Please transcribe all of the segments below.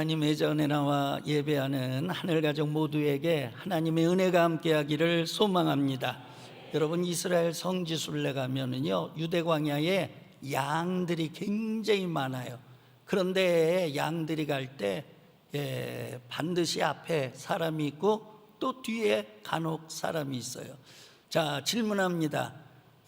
하나님의 전에 나와 예배하는 하늘가족 모두에게 하나님의 은혜가 함께하기를 소망합니다. 여러분, 이스라엘 성지순례 가면은요, 유대 광야에 양들이 굉장히 많아요. 그런데 양들이 갈 때 반드시 앞에 사람이 있고 또 뒤에 간혹 사람이 있어요. 자, 질문합니다.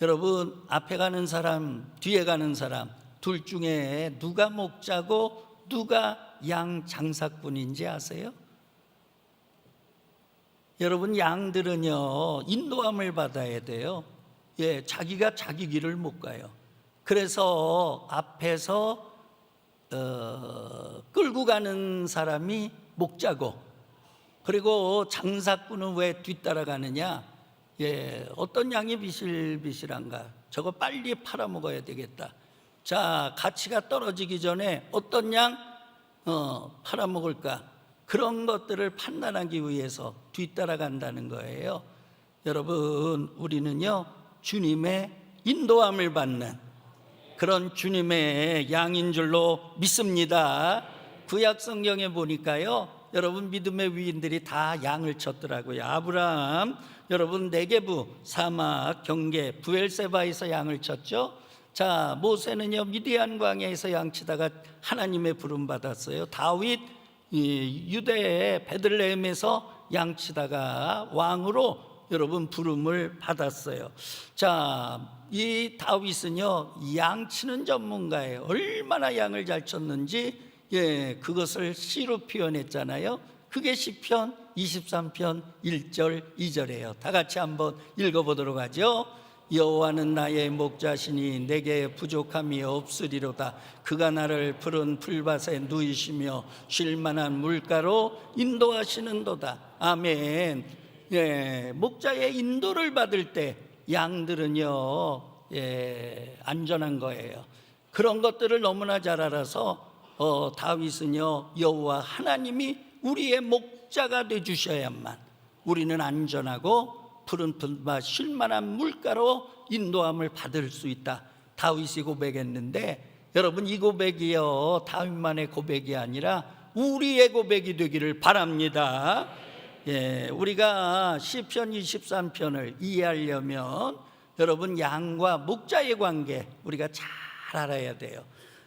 여러분, 앞에 가는 사람, 뒤에 가는 사람 둘 중에 누가 목자고 누가 양 장사꾼인지 아세요? 여러분, 양들은요, 인도함을 받아야 돼요. 자기가 자기 길을 못 가요. 그래서 앞에서 끌고 가는 사람이 목자고, 그리고 장사꾼은 왜 뒤따라가느냐? 어떤 양이 비실비실한가? 저거 빨리 팔아먹어야 되겠다. 자, 가치가 떨어지기 전에 어떤 양 팔아먹을까? 그런 것들을 판단하기 위해서 뒤따라간다는 거예요. 여러분, 우리는요, 주님의 인도함을 받는 그런 주님의 양인 줄로 믿습니다. 구약 성경에 보니까요, 여러분, 믿음의 위인들이 다 양을 쳤더라고요. 아브라함, 여러분, 네게부, 사막, 경계, 부엘세바에서 양을 쳤죠. 자, 모세는요, 미디안 광야에서 양치다가 하나님의 부름 받았어요. 다윗, 유대의 베들레헴에서 양치다가 왕으로 여러분 부름을 받았어요. 자, 이 다윗은요, 양치는 전문가예요. 얼마나 양을 잘 쳤는지 그것을 시로 표현했잖아요. 그게 시편 23편 1절 2절이에요. 다 같이 한번 읽어보도록 하죠. 여호와는 나의 목자시니 내게 부족함이 없으리로다. 그가 나를 푸른 풀밭에 누이시며 쉴만한 물가로 인도하시는도다. 아멘. 목자의 인도를 받을 때 양들은요, 안전한 거예요. 그런 것들을 너무나 잘 알아서 다윗은요, 여호와 하나님이 우리의 목자가 되주셔야만 우리는 안전하고 푸른 풀밭 쉴만한 물가로 인도함을 받을 수 있다. 다윗이 고백했는데, 여러분, 이 고백이요, 다윗만의 고백이 아니라 우리의 고백이 되기를 바랍니다. 우리가 시편 23편을 이해하려면 여러분, 양과 목자의 관계 우리가 잘 알아야 돼요.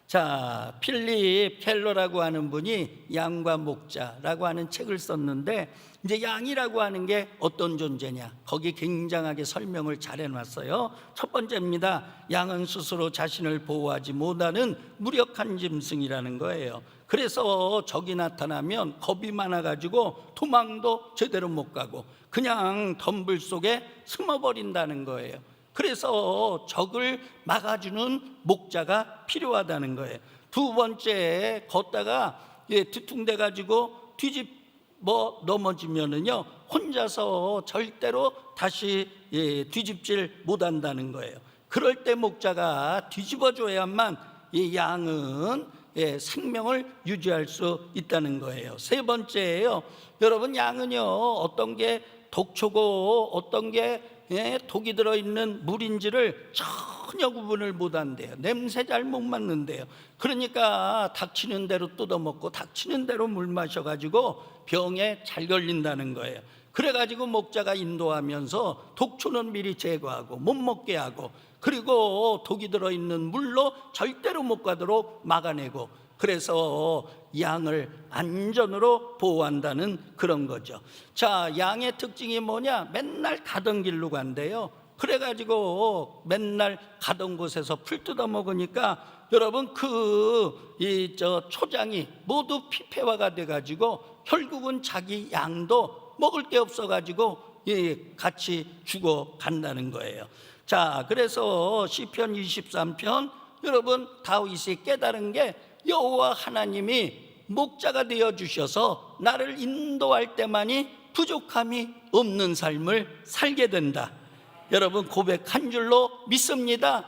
자, 필립 켈러라고 하는 분이 양과 목자라고 하는 책을 썼는데, 이제 양이라고 하는 게 어떤 존재냐, 거기 굉장하게 설명을 잘 해놨어요. 첫 번째입니다. 양은 스스로 자신을 보호하지 못하는 무력한 짐승이라는 거예요. 그래서 적이 나타나면 겁이 많아가지고 도망도 제대로 못 가고 그냥 덤불 속에 숨어버린다는 거예요. 그래서 적을 막아주는 목자가 필요하다는 거예요. 두 번째, 걷다가 뒤뚱대 가지고 넘어지면은요, 혼자서 절대로 다시 뒤집질 못한다는 거예요. 그럴 때 목자가 뒤집어줘야만 이 양은 생명을 유지할 수 있다는 거예요. 세 번째예요. 여러분, 양은요, 어떤 게 독초고 어떤 게 독이 들어있는 물인지를 전혀 구분을 못한대요. 냄새 잘 못 맡는데요. 그러니까 닥치는 대로 뜯어먹고 닥치는 대로 물 마셔가지고 병에 잘 걸린다는 거예요. 그래가지고 목자가 인도하면서 독초는 미리 제거하고 못 먹게 하고, 그리고 독이 들어있는 물로 절대로 못 가도록 막아내고, 그래서 양을 안전으로 보호한다는 그런 거죠. 자, 양의 특징이 뭐냐? 맨날 가던 길로 간대요. 그래가지고 맨날 가던 곳에서 풀 뜯어 먹으니까 여러분, 초장이 모두 피폐화가 돼가지고 결국은 자기 양도 먹을 게 없어가지고 같이 죽어간다는 거예요. 자, 그래서 시편 23편, 여러분, 다윗이 깨달은 게 여호와 하나님이 목자가 되어주셔서 나를 인도할 때만이 부족함이 없는 삶을 살게 된다. 여러분, 고백한 줄로 믿습니다.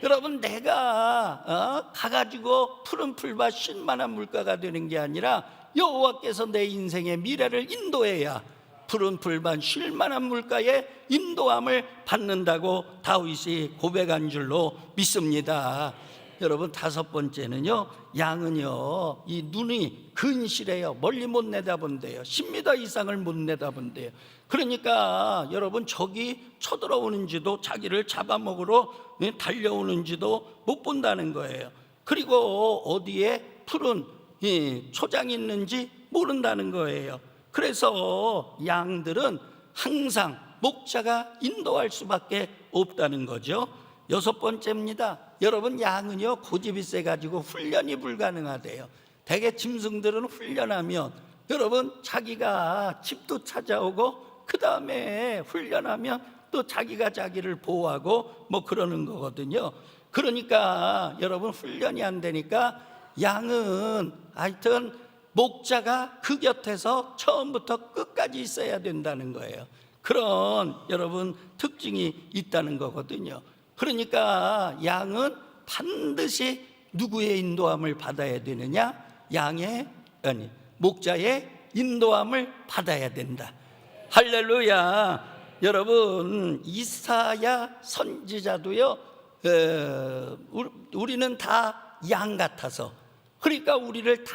여러분, 내가 가가지고 푸른 풀밭 쉴만한 물가가 되는 게 아니라 여호와께서 내 인생의 미래를 인도해야 푸른 풀밭 쉴만한 물가에 인도함을 받는다고 다윗이 고백한 줄로 믿습니다. 여러분 다섯 번째는요, 양은요 이 눈이 근실해요. 멀리 못 내다본대요. 10m 이상을 못 내다본대요. 그러니까 여러분 적이 쳐들어오는지도, 자기를 잡아먹으러 달려오는지도 못 본다는 거예요. 그리고 어디에 푸른 초장이 있는지 모른다는 거예요. 그래서 양들은 항상 목자가 인도할 수밖에 없다는 거죠. 여섯 번째입니다. 여러분, 양은요 고집이 세가지고 훈련이 불가능하대요. 대개 짐승들은 훈련하면 여러분 자기가 집도 찾아오고, 그 다음에 훈련하면 또 자기가 자기를 보호하고 뭐 그러는 거거든요. 그러니까 여러분 훈련이 안 되니까 양은 하여튼 목자가 그 곁에서 처음부터 끝까지 있어야 된다는 거예요. 그런 여러분 특징이 있다는 거거든요. 그러니까 양은 반드시 누구의 인도함을 받아야 되느냐? 목자의 인도함을 받아야 된다. 할렐루야. 여러분, 이사야 선지자도요, 우리는 다 양 같아서, 그러니까 우리를 다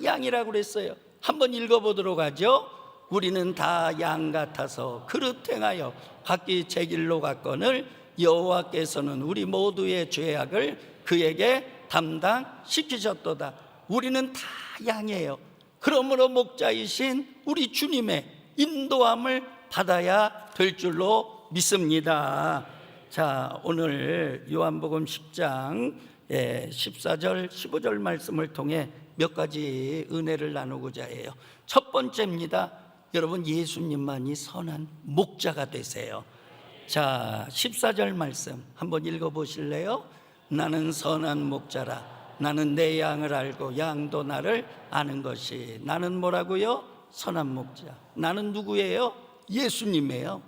양이라고 그랬어요. 한번 읽어보도록 하죠. 우리는 다 양 같아서 그릇 행하여 각기 제 길로 갔거늘 여호와께서는 우리 모두의 죄악을 그에게 담당시키셨도다. 우리는 다 양이에요. 그러므로 목자이신 우리 주님의 인도함을 받아야 될 줄로 믿습니다. 자, 오늘 요한복음 10장 14절 15절 말씀을 통해 몇 가지 은혜를 나누고자 해요. 첫 번째입니다. 여러분, 예수님만이 선한 목자가 되세요. 자, 14절 말씀 한번 읽어보실래요? 나는 선한 목자라. 나는 내 양을 알고 양도 나를 아는 것이. 나는 뭐라고요? 선한 목자. 나는 누구예요? 예수님이에요.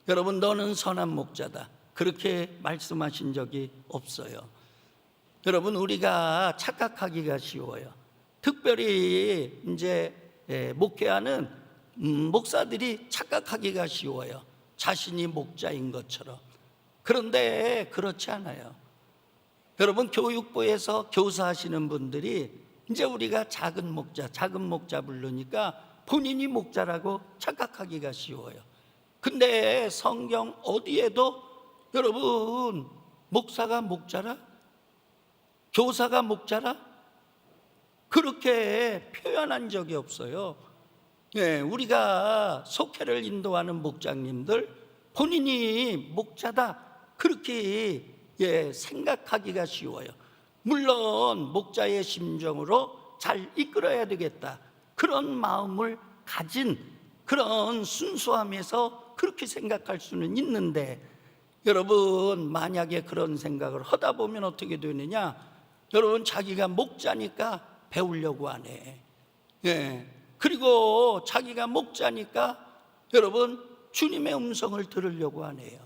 여러분, 너는 선한 목자다, 그렇게 말씀하신 적이 없어요. 여러분, 우리가 착각하기가 쉬워요. 특별히 이제 목회하는 목사들이 착각하기가 쉬워요. 자신이 목자인 것처럼. 그런데 그렇지 않아요. 여러분, 교육부에서 교사하시는 분들이 이제 우리가 작은 목자 부르니까 본인이 목자라고 착각하기가 쉬워요. 근데 성경 어디에도 여러분 목사가 목자라, 교사가 목자라 그렇게 표현한 적이 없어요. 우리가 속회를 인도하는 목장님들 본인이 목자다 그렇게 생각하기가 쉬워요. 물론 목자의 심정으로 잘 이끌어야 되겠다, 그런 마음을 가진 그런 순수함에서 그렇게 생각할 수는 있는데, 여러분 만약에 그런 생각을 하다 보면 어떻게 되느냐? 여러분, 자기가 목자니까 배우려고 안 해. 그리고 자기가 목자니까 여러분 주님의 음성을 들으려고 안 해요.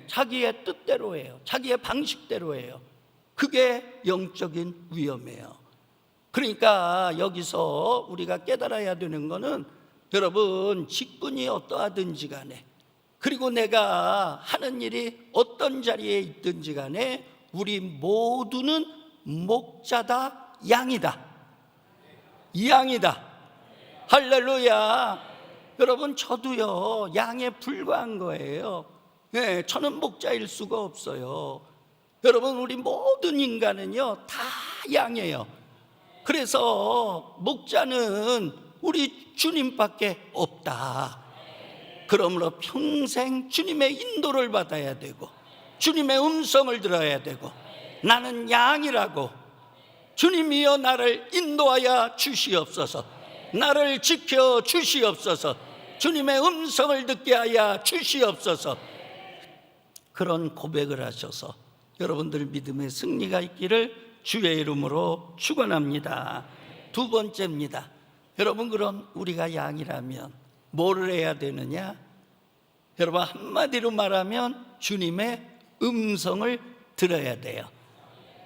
자기의 뜻대로 해요. 자기의 방식대로 해요. 그게 영적인 위험이에요. 그러니까 여기서 우리가 깨달아야 되는 거는, 여러분 직분이 어떠하든지 간에, 그리고 내가 하는 일이 어떤 자리에 있든지 간에 우리 모두는 목자다, 양이다. 양이다. 할렐루야. 여러분, 저도요 양에 불과한 거예요. 저는 목자일 수가 없어요. 여러분, 우리 모든 인간은요 다 양이에요. 그래서 목자는 우리 주님밖에 없다. 그러므로 평생 주님의 인도를 받아야 되고 주님의 음성을 들어야 되고, 나는 양이라고, 주님이여 나를 인도하여 주시옵소서, 나를 지켜 주시옵소서, 주님의 음성을 듣게 하여 주시옵소서, 그런 고백을 하셔서 여러분들 믿음의 승리가 있기를 주의 이름으로 축원합니다. 두 번째입니다. 여러분, 그럼 우리가 양이라면 뭐를 해야 되느냐? 여러분, 한마디로 말하면 주님의 음성을 들어야 돼요.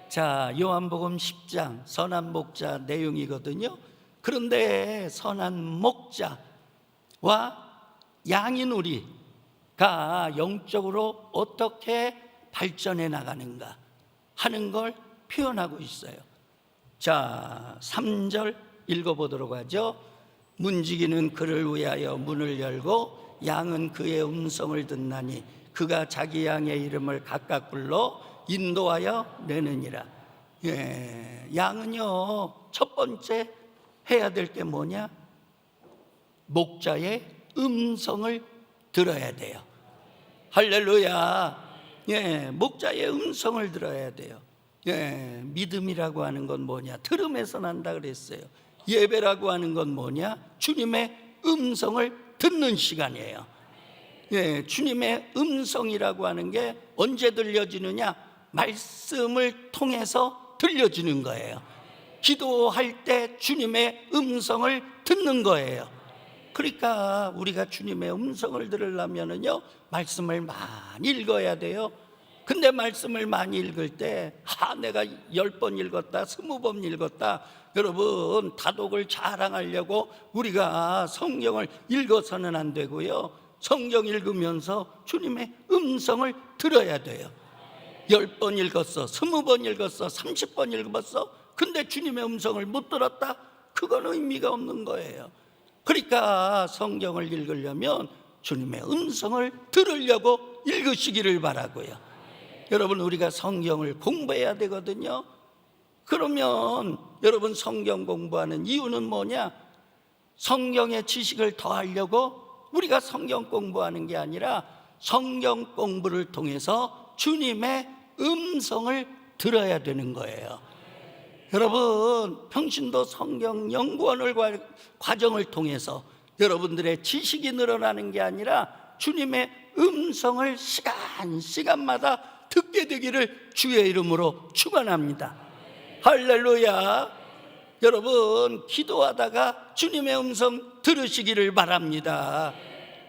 자, 요한복음 10장 선한 목자 내용이거든요. 그런데 선한 목자와 양인 우리가 영적으로 어떻게 발전해 나가는가? 하는 걸 표현하고 있어요. 자, 3절 읽어보도록 하죠. 문지기는 그를 위하여 문을 열고 양은 그의 음성을 듣나니 그가 자기 양의 이름을 각각 불러 인도하여 내느니라. 양은요, 첫 번째 해야 될 게 뭐냐? 목자의 음성을 들어야 돼요. 할렐루야. 목자의 음성을 들어야 돼요. 믿음이라고 하는 건 뭐냐? 들음에서 난다 그랬어요. 예배라고 하는 건 뭐냐? 주님의 음성을 듣는 시간이에요. 주님의 음성이라고 하는 게 언제 들려지느냐? 말씀을 통해서 들려지는 거예요. 기도할 때 주님의 음성을 듣는 거예요. 그러니까 우리가 주님의 음성을 들으려면은요, 말씀을 많이 읽어야 돼요. 근데 말씀을 많이 읽을 때 내가 10번 읽었다, 20번 읽었다. 여러분, 다독을 자랑하려고 우리가 성경을 읽어서는 안 되고요, 성경 읽으면서 주님의 음성을 들어야 돼요. 10번 읽었어, 20번 읽었어, 30번 읽었어. 근데 주님의 음성을 못 들었다? 그건 의미가 없는 거예요. 그러니까 성경을 읽으려면 주님의 음성을 들으려고 읽으시기를 바라고요. 여러분, 우리가 성경을 공부해야 되거든요. 그러면 여러분, 성경 공부하는 이유는 뭐냐? 성경의 지식을 더하려고 우리가 성경 공부하는 게 아니라 성경 공부를 통해서 주님의 음성을 들어야 되는 거예요. 여러분, 평신도 성경 연구원을 과정을 통해서 여러분들의 지식이 늘어나는 게 아니라 주님의 음성을 시간마다 듣게 되기를 주의 이름으로 축원합니다. 할렐루야. 여러분, 기도하다가 주님의 음성 들으시기를 바랍니다.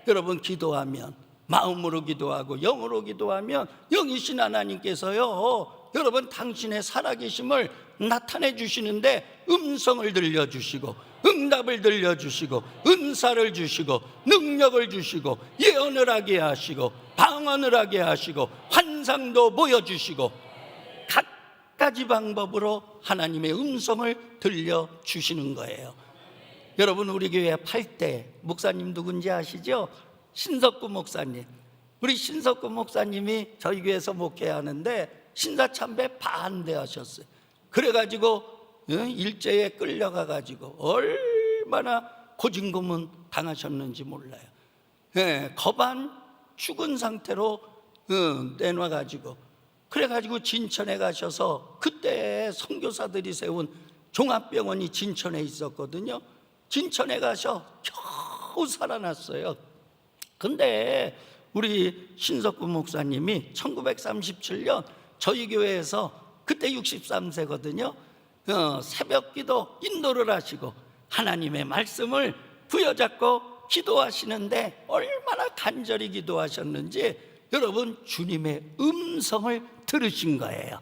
여러분, 기도하면 마음으로 기도하고 영으로 기도하면 영이신 하나님께서요, 여러분 당신의 살아계심을 나타내 주시는데 음성을 들려주시고 응답을 들려주시고 은사를 주시고 능력을 주시고 예언을 하게 하시고 방언을 하게 하시고 환상도 보여주시고 갖가지 방법으로 하나님의 음성을 들려주시는 거예요. 여러분, 우리 교회 8대 목사님 누군지 아시죠? 신석구 목사님. 우리 신석구 목사님이 저희 교회에서 목회하는데 신사참배 반대하셨어요. 그래가지고 일제에 끌려가가지고 얼마나 고진고문 당하셨는지 몰라요. 거반 죽은 상태로 내놔가지고, 그래가지고 진천에 가셔서 그때 선교사들이 세운 종합병원이 진천에 있었거든요. 진천에 가서 겨우 살아났어요. 근데 우리 신석구 목사님이 1937년 저희 교회에서, 그때 63세거든요 새벽 기도 인도를 하시고 하나님의 말씀을 부여잡고 기도하시는데 얼마나 간절히 기도하셨는지 여러분, 주님의 음성을 들으신 거예요.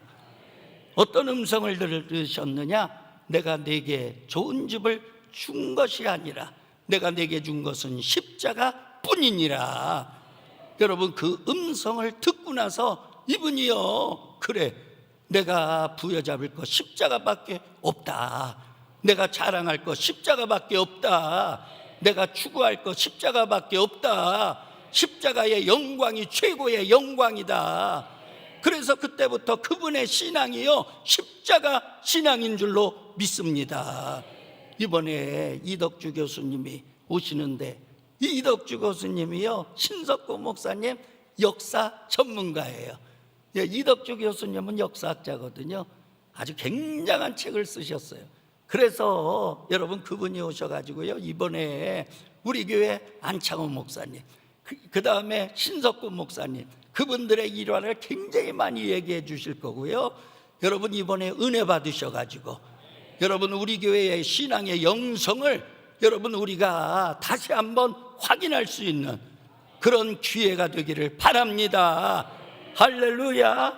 어떤 음성을 들으셨느냐? 내가 네게 좋은 집을 준 것이 아니라 내가 네게 준 것은 십자가 뿐이니라. 여러분, 그 음성을 듣고 나서 이분이요, 그래, 내가 부여잡을 것 십자가밖에 없다, 내가 자랑할 것 십자가밖에 없다, 내가 추구할 것 십자가밖에 없다, 십자가의 영광이 최고의 영광이다. 그래서 그때부터 그분의 신앙이요, 십자가 신앙인 줄로 믿습니다. 이번에 이덕주 교수님이 오시는데, 이 이덕주 교수님이요, 신석구 목사님 역사 전문가예요. 이덕주 교수님은 역사학자거든요. 아주 굉장한 책을 쓰셨어요. 그래서 여러분, 그분이 오셔가지고요, 이번에 우리 교회 안창호 목사님, 그 다음에 신석구 목사님, 그분들의 일화를 굉장히 많이 얘기해 주실 거고요. 여러분, 이번에 은혜 받으셔가지고 여러분, 우리 교회의 신앙의 영성을 여러분, 우리가 다시 한번 확인할 수 있는 그런 기회가 되기를 바랍니다. 할렐루야.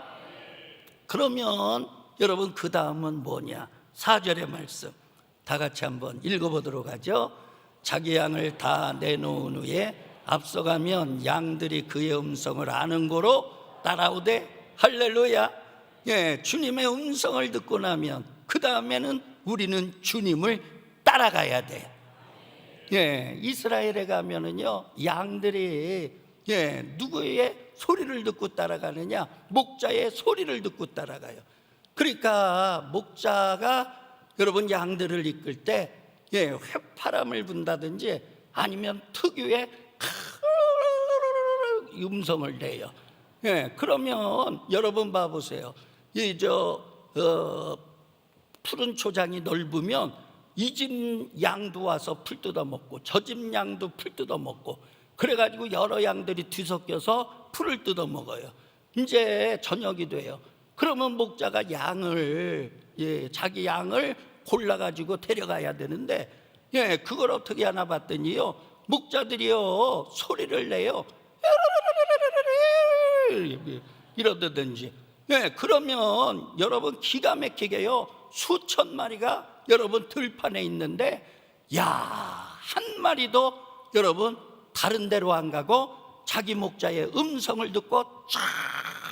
그러면 여러분, 그 다음은 뭐냐? 4절의 말씀 다 같이 한번 읽어보도록 하죠. 자기 양을 다 내놓은 후에 앞서가면 양들이 그의 음성을 아는 고로 따라오되, 할렐루야. 주님의 음성을 듣고 나면 그 다음에는 우리는 주님을 따라가야 돼요. 이스라엘에 가면은요, 양들이 누구의 소리를 듣고 따라가느냐? 목자의 소리를 듣고 따라가요. 그러니까 목자가 여러분 양들을 이끌 때 휘파람을 분다든지 아니면 특유의 음성을 내요. 그러면 여러분 봐보세요. 푸른 초장이 넓으면 이 집 양도 와서 풀 뜯어 먹고 저 집 양도 풀 뜯어 먹고, 그래가지고 여러 양들이 뒤섞여서 풀을 뜯어 먹어요. 이제 저녁이 돼요. 그러면 목자가 양을 자기 양을 골라가지고 데려가야 되는데 그걸 어떻게 하나 봤더니요, 목자들이요 소리를 내요. 이러든지. 그러면 여러분 기가 막히게요, 수천 마리가 여러분 들판에 있는데 한 마리도 여러분 다른 데로 안 가고 자기 목자의 음성을 듣고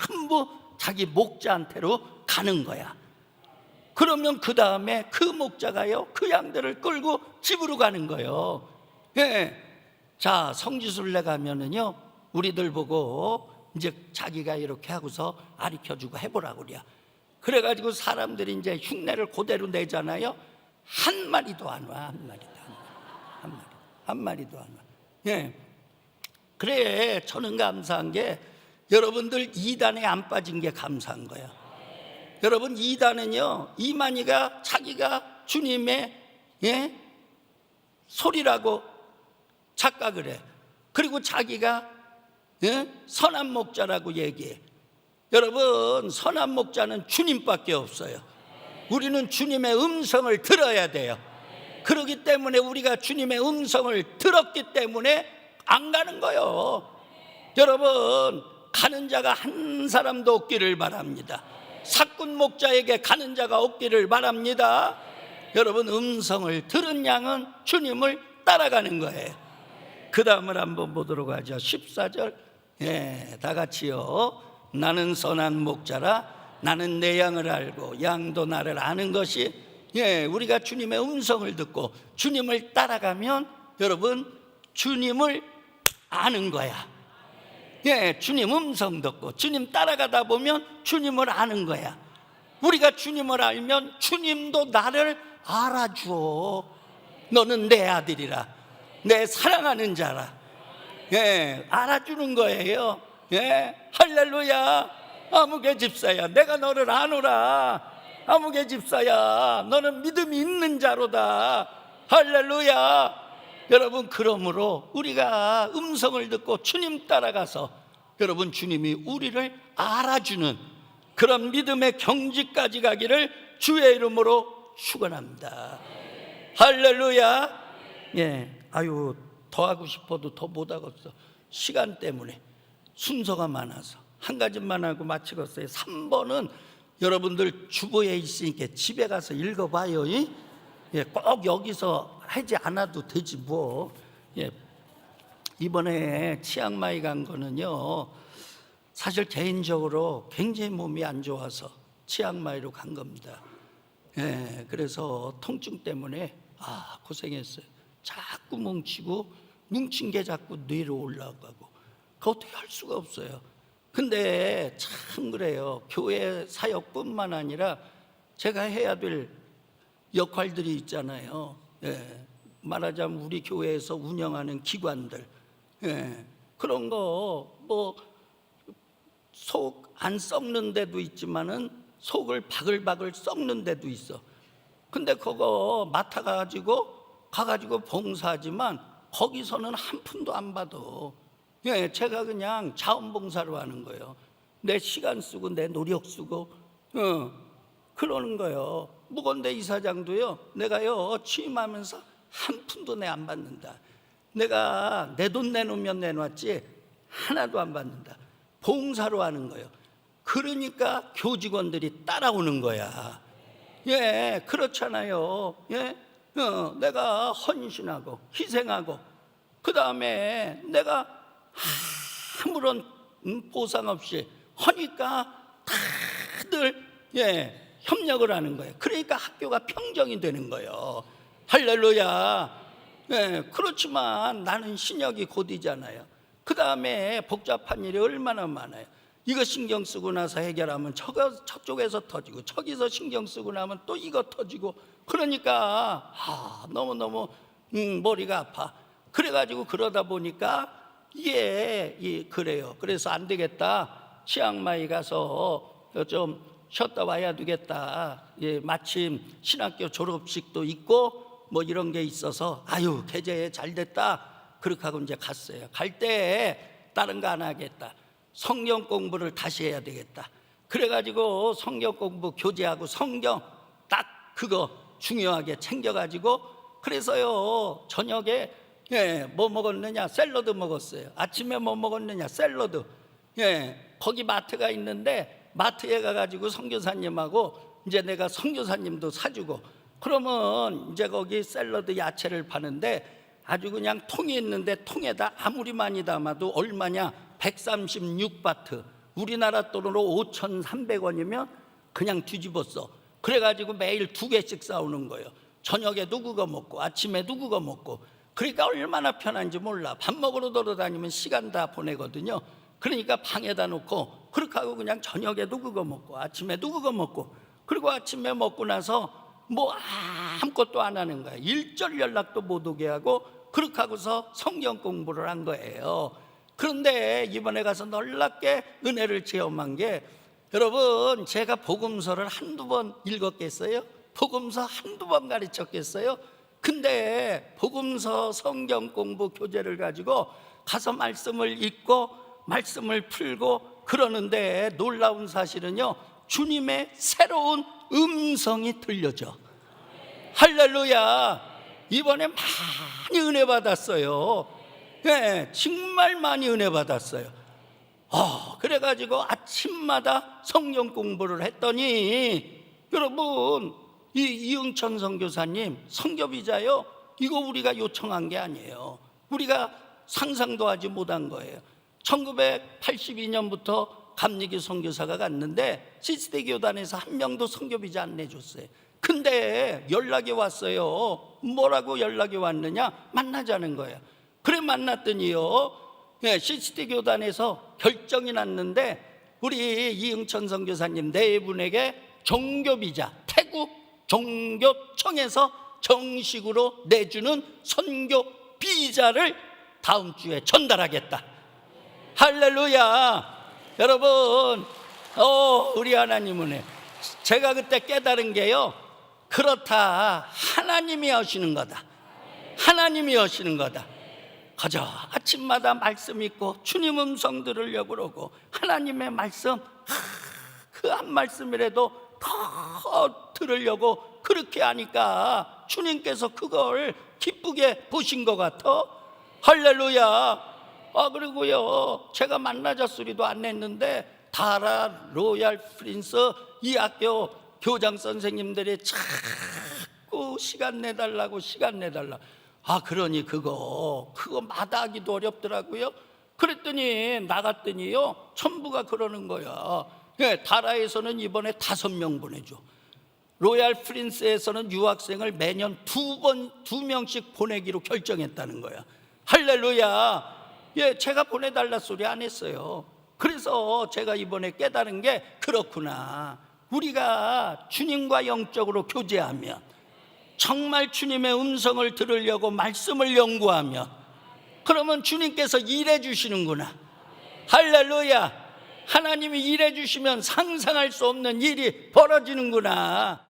전부 자기 목자한테로 가는 거야. 그러면 그 다음에 그 목자가요 그 양들을 끌고 집으로 가는 거예요. 자, 성지순례 가면은요 우리들 보고 이제 자기가 이렇게 하고서 가르쳐주고 해보라고 그래요. 그래가지고 사람들이 이제 흉내를 그대로 내잖아요. 한 마리도 안 와. 한 마리도 안 와. 그래, 저는 감사한 게 여러분들 이단에 안 빠진 게 감사한 거예요. 여러분 이단은요, 이만희가 자기가 주님의 소리라고 착각을 해. 그리고 자기가 선한 목자라고 얘기해. 여러분, 선한 목자는 주님밖에 없어요. 우리는 주님의 음성을 들어야 돼요. 그렇기 때문에 우리가 주님의 음성을 들었기 때문에 안 가는 거예요. 여러분, 가는 자가 한 사람도 없기를 바랍니다. 삭군 목자에게 가는 자가 없기를 바랍니다. 여러분, 음성을 들은 양은 주님을 따라가는 거예요. 그 다음을 한번 보도록 하죠. 14절 다 같이요. 나는 선한 목자라, 나는 내 양을 알고 양도 나를 아는 것이. 우리가 주님의 음성을 듣고 주님을 따라가면 여러분 주님을 아는 거야. 주님 음성 듣고 주님 따라가다 보면 주님을 아는 거야. 우리가 주님을 알면 주님도 나를 알아줘. 너는 내 아들이라, 내 사랑하는 자라. 알아주는 거예요. 할렐루야. 아무개 집사야, 내가 너를 아노라. 아무개 집사야, 너는 믿음이 있는 자로다. 할렐루야. 여러분, 그러므로 우리가 음성을 듣고 주님 따라가서 여러분 주님이 우리를 알아주는 그런 믿음의 경지까지 가기를 주의 이름으로 축원합니다. 할렐루야. 아유, 더 하고 싶어도 더 못하겠어. 시간 때문에 순서가 많아서 한 가지만 하고 마치겠어요. 3번은 여러분들 주보에 있으니까 집에 가서 읽어봐요. 꼭 여기서 하지 않아도 되지 뭐. 이번에 치앙마이 간 거는요, 사실 개인적으로 굉장히 몸이 안 좋아서 치앙마이로 간 겁니다. 그래서 통증 때문에 고생했어요. 자꾸 뭉친 게 자꾸 뇌로 올라가고 그거 어떻게 할 수가 없어요. 근데 참 그래요. 교회 사역뿐만 아니라 제가 해야 될 역할들이 있잖아요. 말하자면 우리 교회에서 운영하는 기관들, 그런 거 뭐 속 안 썩는 데도 있지만은 속을 바글바글 썩는 데도 있어. 근데 그거 가가지고 봉사하지만 거기서는 한 푼도 안 받아. 제가 그냥 자원봉사로 하는 거예요. 내 시간 쓰고 내 노력 쓰고 그러는 거예요. 무건대 이사장도요, 내가요 취임하면서 한 푼도 내 안 받는다. 내가 내 돈 내놓으면 내놨지 하나도 안 받는다. 봉사로 하는 거예요. 그러니까 교직원들이 따라오는 거야. 그렇잖아요. 내가 헌신하고 희생하고 그 다음에 내가 아무런 보상 없이 하니까 다들 협력을 하는 거예요. 그러니까 학교가 평정이 되는 거예요. 할렐루야. 그렇지만 나는 신역이 곧이잖아요. 그 다음에 복잡한 일이 얼마나 많아요. 이거 신경 쓰고 나서 해결하면 저쪽에서 터지고, 저기서 신경 쓰고 나면 또 이거 터지고, 그러니까 너무너무 머리가 아파. 그래가지고 그러다 보니까 이게 그래요. 그래서 안 되겠다, 치앙마이 가서 좀 쉬었다 와야 되겠다. 마침 신학교 졸업식도 있고 뭐 이런 게 있어서 개제에 잘 됐다, 그렇게 하고 이제 갔어요. 갈 때 다른 거 안 하겠다, 성경 공부를 다시 해야 되겠다. 그래가지고 성경 공부 교재하고 성경 딱 그거 중요하게 챙겨가지고, 그래서요 저녁에 뭐 먹었느냐, 샐러드 먹었어요. 아침에 뭐 먹었느냐, 샐러드. 거기 마트가 있는데 마트에 가가지고 선교사님하고 이제 내가 선교사님도 사주고, 그러면 이제 거기 샐러드 야채를 파는데 아주 그냥 통이 있는데 통에다 아무리 많이 담아도 얼마냐, 136바트, 우리나라 돈으로 5,300원이면 그냥 뒤집었어. 그래가지고 매일 2개씩 싸우는 거예요. 저녁에도 그거 먹고 아침에도 그거 먹고. 그러니까 얼마나 편한지 몰라. 밥 먹으러 돌아다니면 시간 다 보내거든요. 그러니까 방에다 놓고 그렇게 하고 그냥 저녁에도 그거 먹고 아침에도 그거 먹고, 그리고 아침에 먹고 나서 뭐 아무것도 안 하는 거야. 일절 연락도 못 오게 하고 그렇게 하고서 성경 공부를 한 거예요. 그런데 이번에 가서 놀랍게 은혜를 체험한 게, 여러분 제가 복음서를 한두 번 읽었겠어요? 복음서 한두 번 가르쳤겠어요? 근데 복음서 성경 공부 교재를 가지고 가서 말씀을 읽고 말씀을 풀고 그러는데, 놀라운 사실은요, 주님의 새로운 음성이 들려져. 할렐루야. 이번에 많이 은혜 받았어요. 정말 많이 은혜 받았어요. 그래가지고 아침마다 성경 공부를 했더니, 여러분 이응천 선교사님 선교비자요, 이거 우리가 요청한 게 아니에요. 우리가 상상도 하지 못한 거예요. 1982년부터 감리교 선교사가 갔는데 시스테 교단에서 한 명도 선교비자 안 내줬어요. 근데 연락이 왔어요. 뭐라고 연락이 왔느냐, 만나자는 거예요. 그래 만났더니요, 시스테 교단에서 결정이 났는데 우리 이응천 선교사님 네 분에게 종교비자, 태국 종교청에서 정식으로 내주는 선교비자를 다음 주에 전달하겠다. 할렐루야. 여러분 우리 하나님은, 제가 그때 깨달은 게요, 그렇다, 하나님이 하시는 거다. 하나님이 하시는 거다. 가자, 아침마다 말씀 읽고 주님 음성 들으려고 그러고, 하나님의 말씀 그 한 말씀이라도 더 들으려고 그렇게 하니까 주님께서 그걸 기쁘게 보신 것 같아. 할렐루야. 그리고요, 제가 만나자 소리도 안 냈는데 다라 로얄 프린스 이 학교 교장 선생님들이 자꾸 시간 내달라고. 그러니 그거 마다하기도 어렵더라고요. 그랬더니 나갔더니요, 전부가 그러는 거야. 다라에서는 이번에 5명 보내줘. 로얄 프린스에서는 유학생을 매년 2명씩 보내기로 결정했다는 거야. 할렐루야. 제가 보내달라 소리 안 했어요. 그래서 제가 이번에 깨달은 게, 그렇구나, 우리가 주님과 영적으로 교제하면, 정말 주님의 음성을 들으려고 말씀을 연구하면, 그러면 주님께서 일해 주시는구나. 할렐루야. 하나님이 일해 주시면 상상할 수 없는 일이 벌어지는구나.